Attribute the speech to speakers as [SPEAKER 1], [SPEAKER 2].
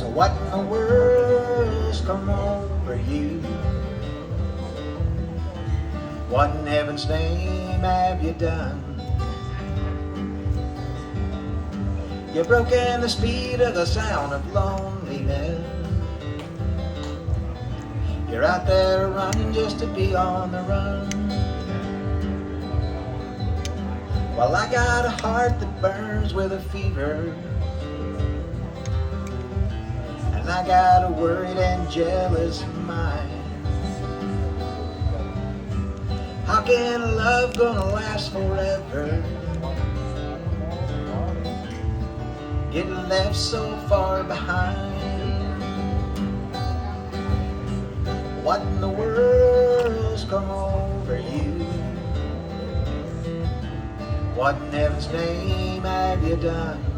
[SPEAKER 1] So what in the world's come over you? What in heaven's name have you done? You've broken the speed of the sound of loneliness. You're out there running just to be on the run. Well, I got a heart that burns with a fever, and I got a worried and jealous mind. How can a love gonna last forever, getting left so far behind? What in the world's come over you? What in heaven's name have you done?